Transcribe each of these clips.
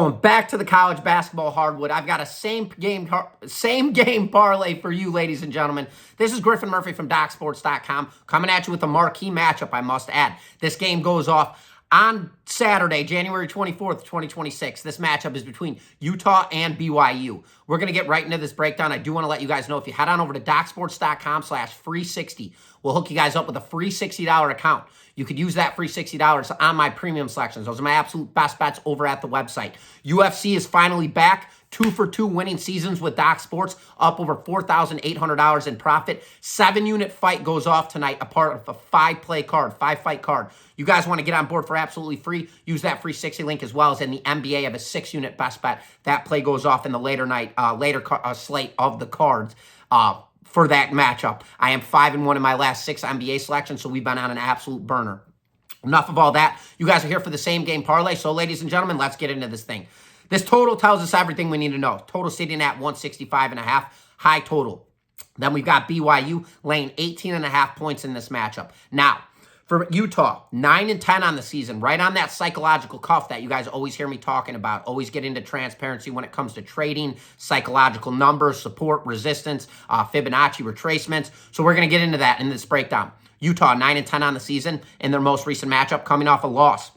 Going back to the college basketball hardwood, I've got a same game parlay for you, ladies and gentlemen. This is Griffin Murphy from DocSports.com coming at you with a marquee matchup, I must add. This game goes off on Saturday, January 24th, 2026. This matchup is between Utah and BYU. We're going to get right into this breakdown. I do want to let you guys know, if you head on over to DocSports.com/free60, we'll hook you guys up with a free $60 account. You could use that free $60 on my premium selections. Those are my absolute best bets over at the website. UFC is finally back. 2 for 2 winning seasons with Doc Sports, up over $4,800 in profit. 7-unit fight goes off tonight, a part of a 5-fight card. You guys want to get on board for absolutely free, use that free 60 link, as well as in the NBA of a 6-unit best bet. That play goes off in the later slate of the cards. For that matchup. I am 5-1 in my last 6 NBA selections, so we've been on an absolute burner. Enough of all that. You guys are here for the same game parlay, so ladies and gentlemen, let's get into this thing. This total tells us everything we need to know. Total sitting at 165.5, high total. Then we've got BYU laying 18.5 points in this matchup. Now, for Utah, 9-10 on the season, right on that psychological cuff that you guys always hear me talking about. Always get into transparency when it comes to trading, psychological numbers, support, resistance, Fibonacci retracements. So we're going to get into that in this breakdown. Utah, 9-10 on the season in their most recent matchup, coming off a loss.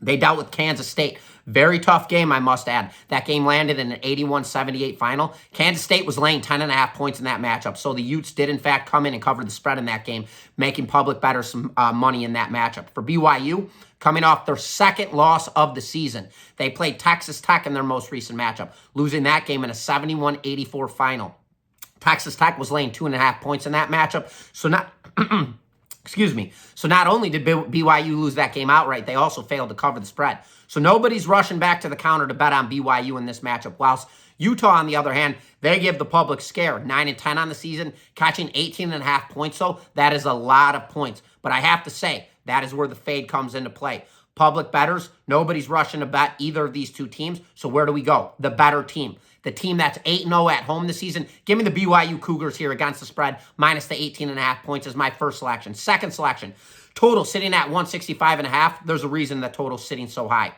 They dealt with Kansas State. Very tough game, I must add. That game landed in an 81-78 final. Kansas State was laying 10.5 points in that matchup. So the Utes did, in fact, come in and cover the spread in that game, making public bettors some money in that matchup. For BYU, coming off their second loss of the season, they played Texas Tech in their most recent matchup, losing that game in a 71-84 final. Texas Tech was laying 2.5 points in that matchup. So not... So not only did BYU lose that game outright, they also failed to cover the spread. So nobody's rushing back to the counter to bet on BYU in this matchup. Whilst Utah, on the other hand, they give the public scare. 9-10 on the season, catching 18.5 points. So that is a lot of points. But I have to say, that is where the fade comes into play. Public bettors, nobody's rushing to bet either of these two teams. So where do we go? The better team. The team that's 8-0 at home this season. Give me the BYU Cougars here against the spread, minus the 18.5 points is my first selection. Second selection, total sitting at 165.5. There's a reason the total's sitting so high.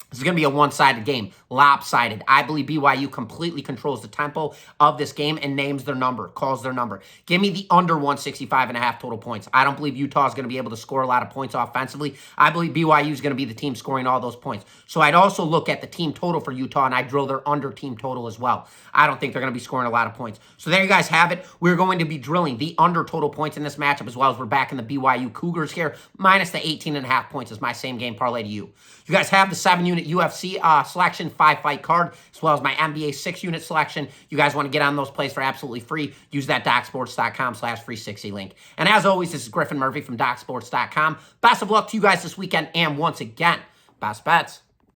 This is going to be a one-sided game, lopsided. I believe BYU completely controls the tempo of this game and names their number, calls their number. Give me the under 165.5 total points. I don't believe Utah is going to be able to score a lot of points offensively. I believe BYU is going to be the team scoring all those points. So I'd also look at the team total for Utah, and I'd drill their under team total as well. I don't think they're going to be scoring a lot of points. So there you guys have it. We're going to be drilling the under total points in this matchup, as well as we're back in the BYU Cougars here, minus the 18.5 points is my same game parlay to you. You guys have the 7-unit UFC selection, 5-fight card, as well as my NBA 6-unit selection. You guys want to get on those plays for absolutely free, use that DocSports.com/free60 link. And as always, this is Griffin Murphy from DocSports.com. Best of luck to you guys this weekend, and once again, best bets.